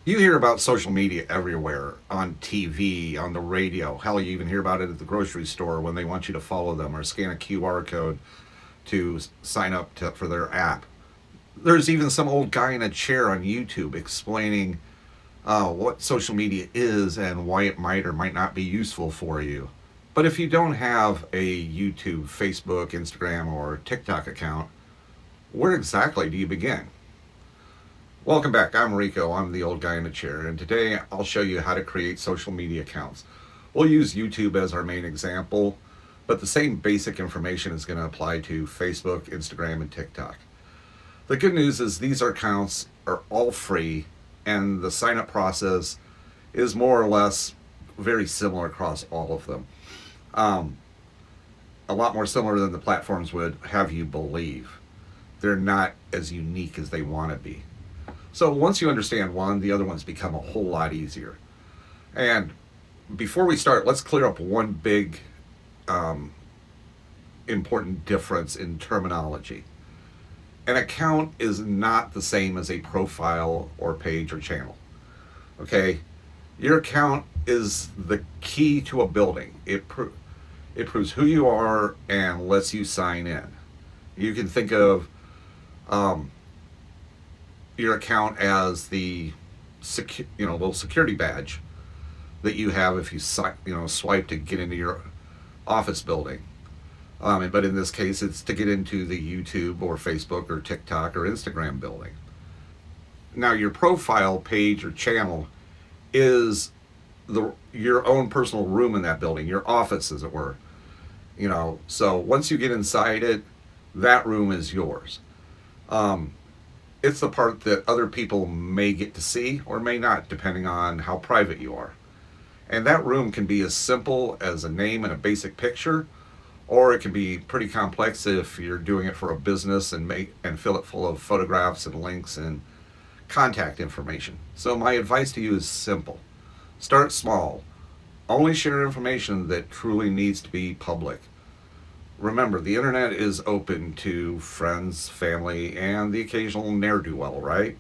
You hear about social media everywhere, on TV, on the radio. Hell, you even hear about it at the grocery store when they want you to follow them or scan a QR code to sign up for their app. There's even some old guy in a chair on YouTube explaining what social media is and why it might or might not be useful for you. But if you don't have a YouTube, Facebook, Instagram, or TikTok account, where exactly do you begin? Welcome back. I'm Rico. I'm the old guy in the chair, and today I'll show you how to create social media accounts. We'll use YouTube as our main example, but the same basic information is going to apply to Facebook, Instagram, and TikTok. The good news is these accounts are all free, and the sign up process is more or less very similar across all of them. Um, a lot more similar than the platforms would have you believe. They're not as unique as they want to be. So once you understand one, the other ones become a whole lot easier. And before we start, let's clear up one big um, important difference in terminology. An account is not the same as a profile or page or channel. Okay? Your account is the key to a building. It proves who you are and lets you sign in. You can think of um, your account as the little security badge that you have if you swipe to get into your office building. But in this case, it's to get into the YouTube or Facebook or TikTok or Instagram building. Now, your profile page or channel is your own personal room in that building, your office, as it were. So once you get inside it, that room is yours. Um, it's the part that other people may get to see or may not, depending on how private you are. And that room can be as simple as a name and a basic picture, or it can be pretty complex if you're doing it for a business and fill it full of photographs and links and contact information. So my advice to you is simple. Start small. Only share information that truly needs to be public. Remember, the internet is open to friends, family, and the occasional ne'er-do-well, right?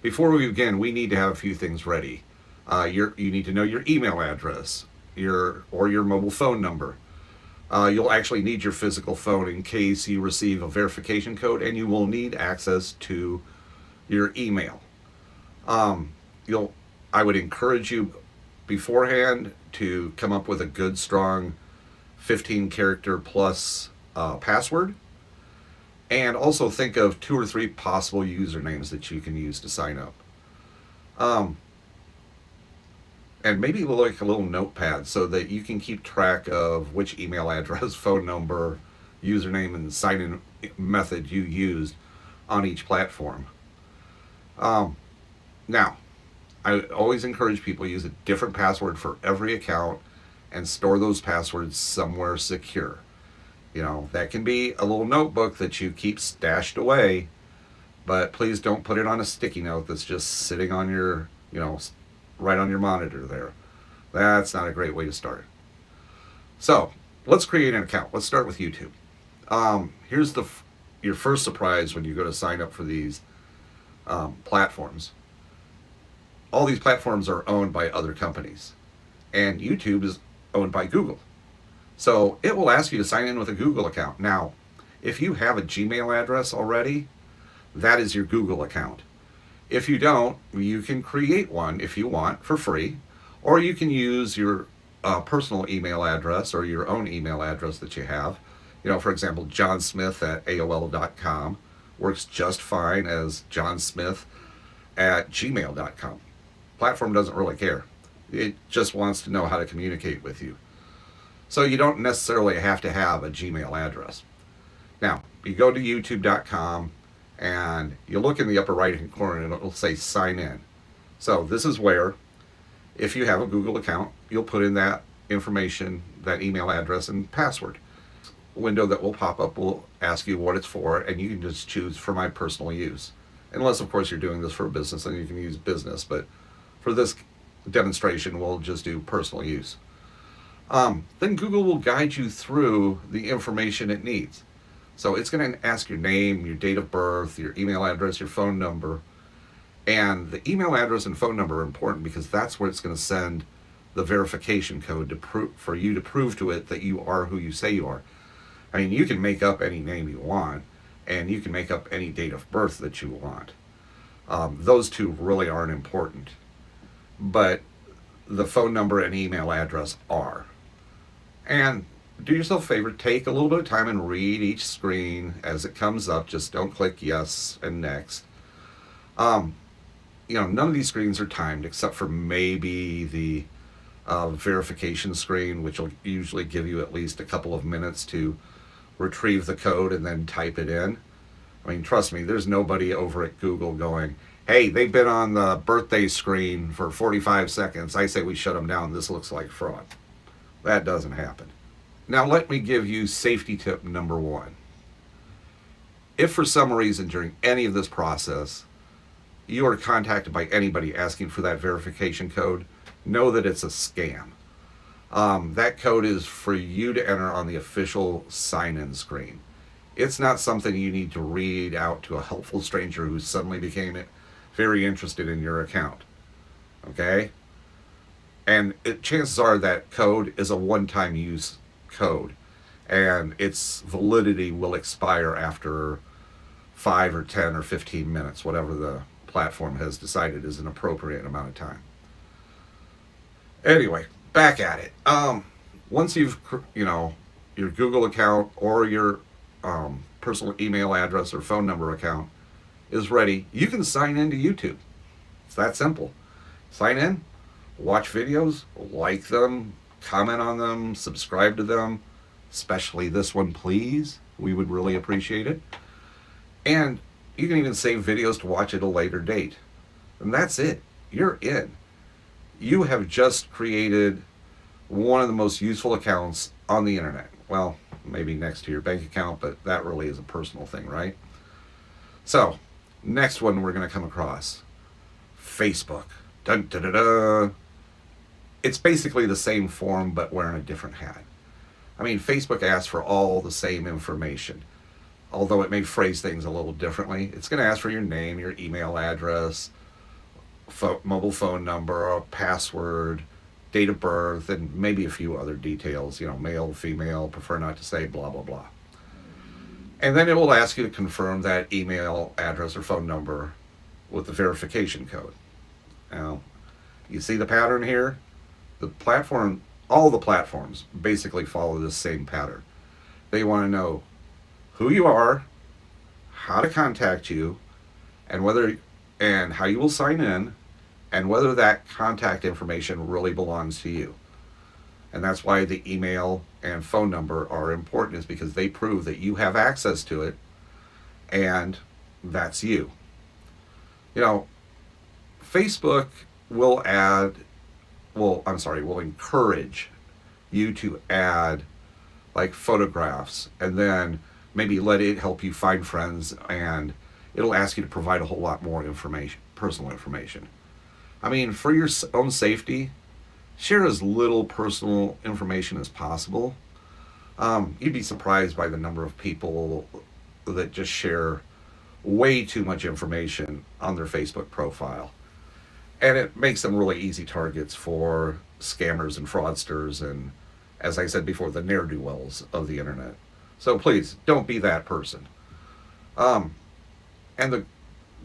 Before we begin, we need to have a few things ready. You need to know your email address, your mobile phone number. You'll actually need your physical phone in case you receive a verification code, and you will need access to your email. Um, you'll I would encourage you beforehand to come up with a good, strong 15 character plus password. And also think of 2 or 3 possible usernames that you can use to sign up. Um, and maybe like a little notepad so that you can keep track of which email address, phone number, username, and sign in method you used on each platform. Um, Now, I always encourage people to use a different password for every account and store those passwords somewhere secure. That can be a little notebook that you keep stashed away, but please don't put it on a sticky note that's just sitting on right on your monitor there. That's not a great way to start. So, let's create an account. Let's start with YouTube. Here's your first surprise when you go to sign up for these platforms. All these platforms are owned by other companies, and YouTube is owned by Google. So it will ask you to sign in with a Google account. Now, if you have a Gmail address already, that is your Google account. If you don't, you can create one if you want for free, or you can use your personal email address or your own email address that you have. For example, johnsmith at AOL.com works just fine as johnsmith at gmail.com. Platform doesn't really care. It just wants to know how to communicate with you. So you don't necessarily have to have a Gmail address. Now, you go to youtube.com and you look in the upper right hand corner and it'll say sign in. So this is where, if you have a Google account, you'll put in that information, that email address and password. A window that will pop up will ask you what it's for, and you can just choose for my personal use. Unless, of course, you're doing this for a business, then you can use business. But for this demonstration, we'll just do personal use. Then Google will guide you through the information it needs. So it's going to ask your name, your date of birth, your email address, your phone number, And the email address and phone number are important because that's where it's going to send the verification code to for you to prove to it that you are who you say you are. I mean, you can make up any name you want, and you can make up any date of birth that you want. Those two really aren't important, but the phone number and email address are. And do yourself a favor, take a little bit of time and read each screen as it comes up. Just don't click yes and next. Um, None of these screens are timed except for maybe the verification screen, which will usually give you at least a couple of minutes to retrieve the code and then type it in. I mean, trust me, there's nobody over at Google going, hey, they've been on the birthday screen for 45 seconds. I say we shut them down. This looks like fraud. That doesn't happen. Now, let me give you safety tip number one. If for some reason during any of this process you are contacted by anybody asking for that verification code, know that it's a scam. That code is for you to enter on the official sign-in screen. It's not something you need to read out to a helpful stranger who suddenly became very interested in your account. Okay? And chances are that code is a one-time use code, and its validity will expire after 5 or 10 or 15 minutes, whatever the platform has decided is an appropriate amount of time. Anyway, back at it. Once you've, your Google account or your personal email address or phone number account is ready, you can sign into YouTube. It's that simple. Sign in, watch videos, like them, comment on them, subscribe to them, especially this one, please. We would really appreciate it. And you can even save videos to watch at a later date. And that's it. You're in. You have just created one of the most useful accounts on the internet. Well, maybe next to your bank account, but that really is a personal thing, right? So, next one we're going to come across, Facebook. Dun, dun, dun, dun. It's basically the same form, but wearing a different hat. I mean, Facebook asks for all the same information, although it may phrase things a little differently. It's going to ask for your name, your email address, mobile phone number, a password, date of birth, and maybe a few other details, male, female, prefer not to say, blah, blah, blah. And then it will ask you to confirm that email address or phone number with the verification code. Now, you see the pattern here? All the platforms basically follow this same pattern. They want to know who you are, how to contact you, and how you will sign in, and whether that contact information really belongs to you. And that's why the email and phone number are important, is because they prove that you have access to it, and that's you. Facebook will encourage you to add like photographs, and then maybe let it help you find friends, and it'll ask you to provide a whole lot more information, personal information. I mean, for your own safety, share as little personal information as possible. You'd be surprised by the number of people that just share way too much information on their Facebook profile. And it makes them really easy targets for scammers and fraudsters and, as I said before, the ne'er-do-wells of the internet. So please, don't be that person. And the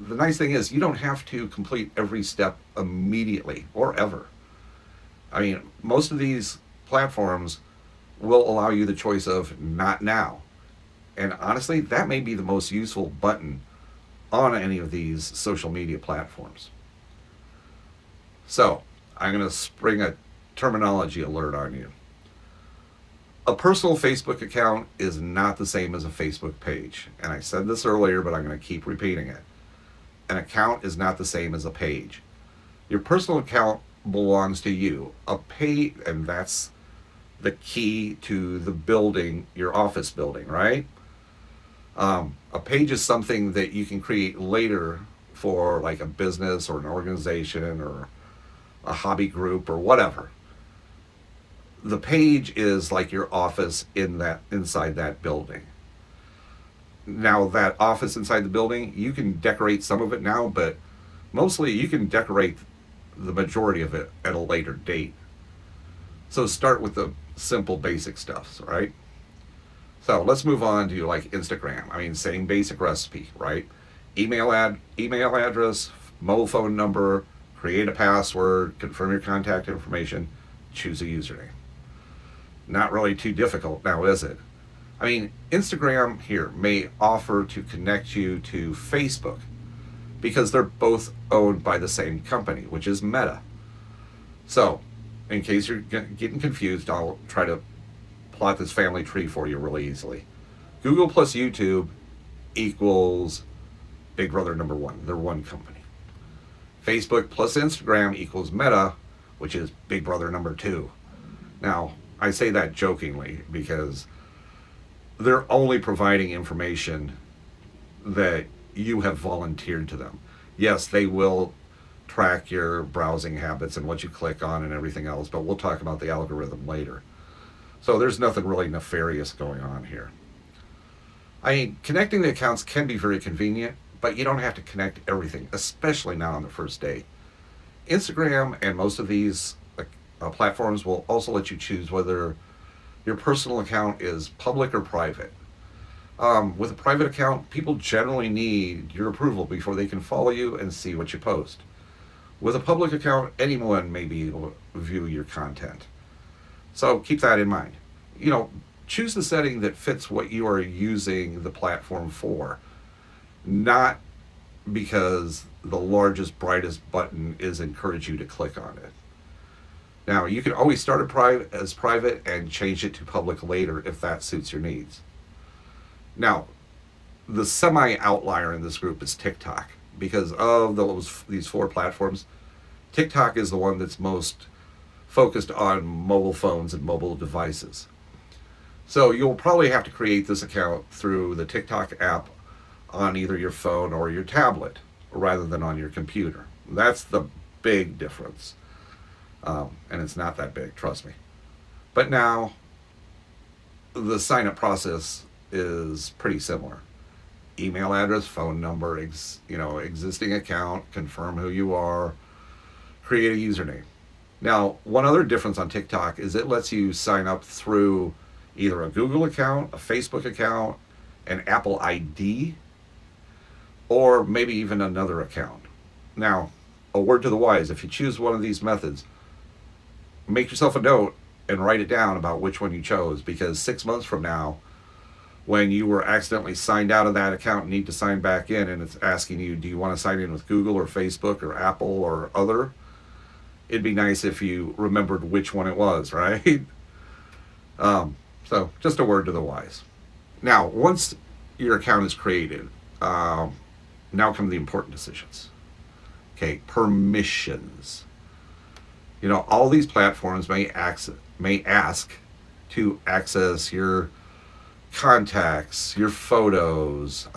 nice thing is, you don't have to complete every step immediately or ever. I mean, most of these platforms will allow you the choice of not now. And honestly, that may be the most useful button on any of these social media platforms. So, I'm going to spring a terminology alert on you. A personal Facebook account is not the same as a Facebook page. And I said this earlier, but I'm going to keep repeating it. An account is not the same as a page. Your personal account belongs to you. And that's the key to the building, your office building, right? A page is something that you can create later for like a business or an organization or a hobby group or whatever. The page is like your office inside that building. Now, that office inside the building, you can decorate some of it now, but Mostly you can decorate the majority of it at a later date. So start with the simple basic stuff, right? So let's move on to like Instagram. I mean, same basic recipe, right? Email address, mobile phone number, create a password, confirm your contact information, choose a username. Not really too difficult now, is it? I mean, Instagram here may offer to connect you to Facebook because they're both owned by the same company, which is Meta. So, in case you're getting confused, I'll try to plot this family tree for you really easily. Google plus YouTube equals Big Brother number one. They're one company. Facebook plus Instagram equals Meta, which is Big Brother number two. Now, I say that jokingly because they're only providing information that you have volunteered to them. Yes, they will track your browsing habits and what you click on and everything else, but we'll talk about the algorithm later. So there's nothing really nefarious going on here. I mean, connecting the accounts can be very convenient, but you don't have to connect everything, especially not on the first day. Instagram and most of these platforms will also let you choose whether your personal account is public or private. With a private account, people generally need your approval before they can follow you and see what you post. With a public account, anyone may be able to view your content. So keep that in mind. Choose the setting that fits what you are using the platform for, not because the largest, brightest button is encourage you to click on it. Now, you can always start it as private and change it to public later if that suits your needs. Now, the semi-outlier in this group is TikTok. Because of these four platforms, TikTok is the one that's most focused on mobile phones and mobile devices. So you'll probably have to create this account through the TikTok app on either your phone or your tablet rather than on your computer. That's the big difference. And it's not that big, trust me. But now, the sign-up process is pretty similar. Email address, phone number, existing account, confirm who you are, create a username. Now, one other difference on TikTok is it lets you sign up through either a Google account, a Facebook account, an Apple ID, or maybe even another account. Now, a word to the wise, if you choose one of these methods, make yourself a note and write it down about which one you chose, because 6 months from now, when you were accidentally signed out of that account and need to sign back in, and it's asking you, do you want to sign in with Google or Facebook or Apple or other? It'd be nice if you remembered which one it was, right? So just a word to the wise. Now, once your account is created, now come the important decisions. Okay, permissions. All these platforms may ask to access your contacts, your photos,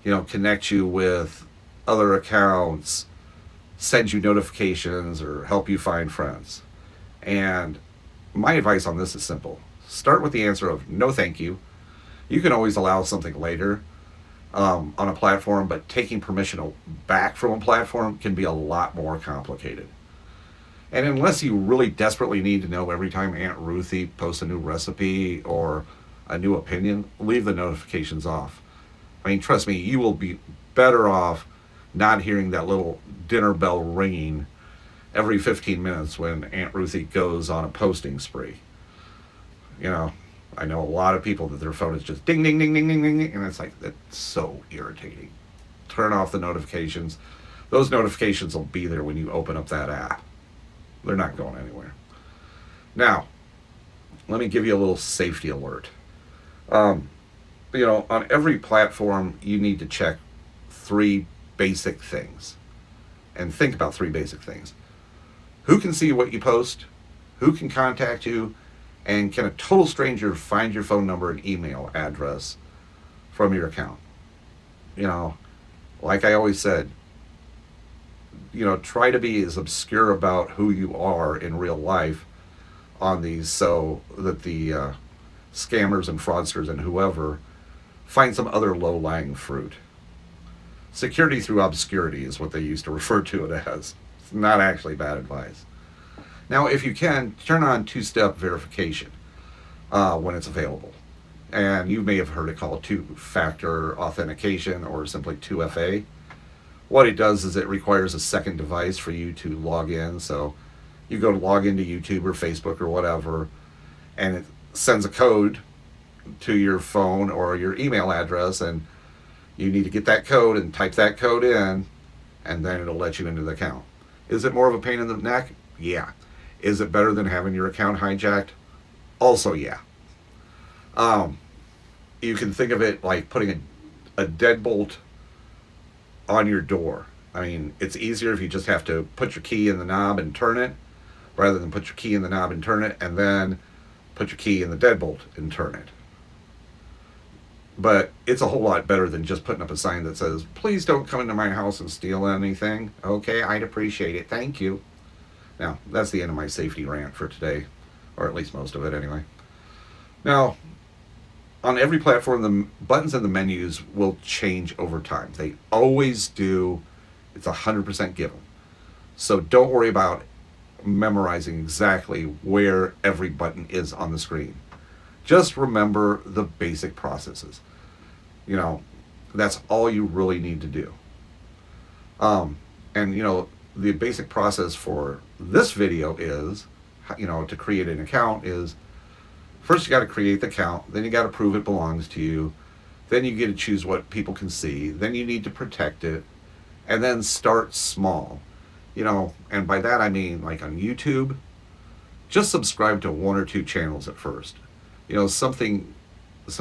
connect you with other accounts, send you notifications, or help you find friends. And my advice on this is simple. Start with the answer of no thank you. You can always allow something later on a platform, but taking permission back from a platform can be a lot more complicated. And unless you really desperately need to know every time Aunt Ruthie posts a new recipe or a new opinion, leave the notifications off. I mean, trust me, you will be better off not hearing that little dinner bell ringing every 15 minutes when Aunt Ruthie goes on a posting spree. I know a lot of people that their phone is just ding, ding, ding, ding, ding, ding, and it's like, that's so irritating. Turn off the notifications. Those notifications will be there when you open up that app. They're not going anywhere. Now, let me give you a little safety alert. On every platform, you need to check three basic things. And think about three basic things. Who can see what you post? Who can contact you? And can a total stranger find your phone number and email address from your account? Like I always said, try to be as obscure about who you are in real life on these so that the scammers and fraudsters and whoever find some other low-lying fruit. Security through obscurity is what they used to refer to it as. It's not actually bad advice. Now, if you can, turn on two-step verification when it's available. And you may have heard it called two-factor authentication or simply 2FA. What it does is it requires a second device for you to log in. So you go to log into YouTube or Facebook or whatever, and it sends a code to your phone or your email address, and you need to get that code and type that code in, and then it'll let you into the account. Is it more of a pain in the neck? Yeah. Is it better than having your account hijacked? Also, yeah. You can think of it like putting a deadbolt on your door. I mean, it's easier if you just have to put your key in the knob and turn it, rather than put your key in the knob and turn it, and then put your key in the deadbolt and turn it. But it's a whole lot better than just putting up a sign that says, please don't come into my house and steal anything. Okay, I'd appreciate it. Thank you. Now, that's the end of my safety rant for today, or at least most of it anyway. Now, on every platform, the buttons and the menus will change over time. They always do. It's 100% given. So don't worry about memorizing exactly where every button is on the screen. Just remember the basic processes. You know, that's all you really need to do. And, you know, the basic process for this video is, you know, to create an account is, first you got to create the account, then you got to prove it belongs to you, then you get to choose what people can see, then you need to protect it, and then start small. You know, and by that I mean, like on YouTube, just subscribe to one or two channels at first. You know, some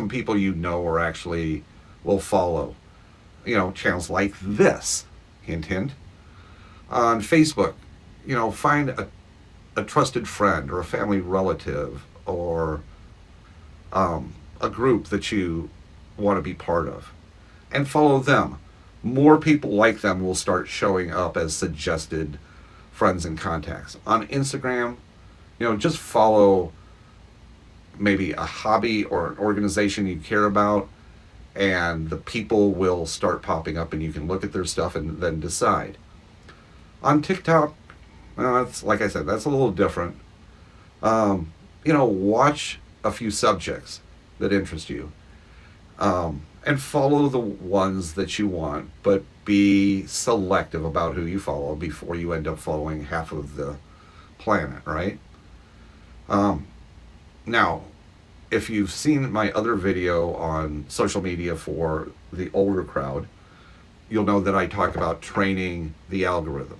people you know are actually will follow, you know, channels like this, hint hint. On Facebook, you know, find a trusted friend or a family relative or a group that you want to be part of, and follow them. More people like them will start showing up as suggested friends and contacts. On Instagram, you know, just follow maybe a hobby or an organization you care about, and the people will start popping up and you can look at their stuff and then decide. On TikTok, well, that's, like I said, that's a little different. You know, watch a few subjects that interest you, and follow the ones that you want, but be selective about who you follow before you end up following half of the planet, right? Now, if you've seen my other video on social media for the older crowd, you'll know that I talk about training the algorithm.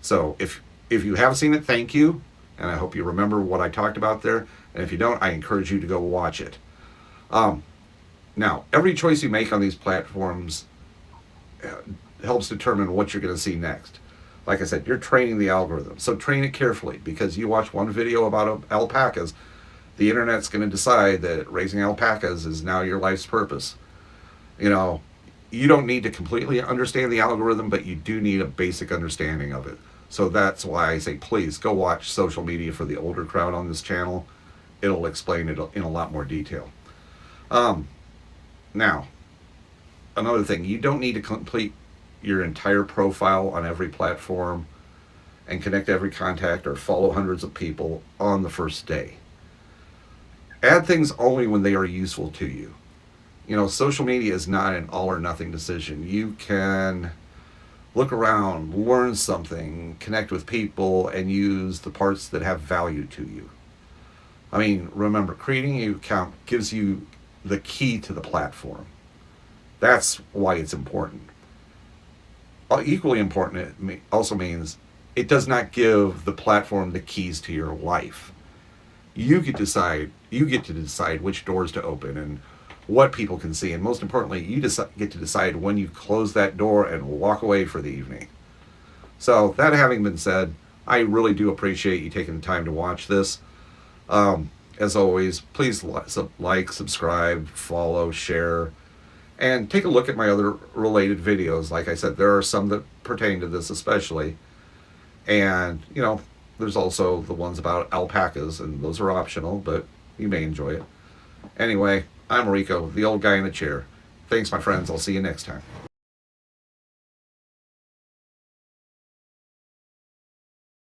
So if you have seen it, thank you, and I hope you remember what I talked about there. And if you don't, I encourage you to go watch it. Now, every choice you make on these platforms helps determine what you're going to see next. Like I said, you're training the algorithm. So train it carefully, because you watch one video about alpacas, the internet's going to decide that raising alpacas is now your life's purpose. You know, you don't need to completely understand the algorithm, but you do need a basic understanding of it. So that's why I say, please go watch social media for the older crowd on this channel. It'll explain it in a lot more detail. Now, another thing, you don't need to complete your entire profile on every platform and connect every contact or follow hundreds of people on the first day. Add things only when they are useful to you. You know, social media is not an all or nothing decision. You can look around, learn something, connect with people, and use the parts that have value to you. I mean, remember, creating an account gives you the key to the platform. That's why it's important. Equally important, it also means it does not give the platform the keys to your life. You get to decide which doors to open and what people can see, and most importantly, you get to decide when you close that door and walk away for the evening. So that having been said, I really do appreciate you taking the time to watch this. As always, please like, subscribe, follow, share, and take a look at my other related videos. Like I said, there are some that pertain to this especially. And, you know, there's also the ones about alpacas, and those are optional, but you may enjoy it. Anyway, I'm Rico, the old guy in the chair. Thanks, my friends. I'll see you next time.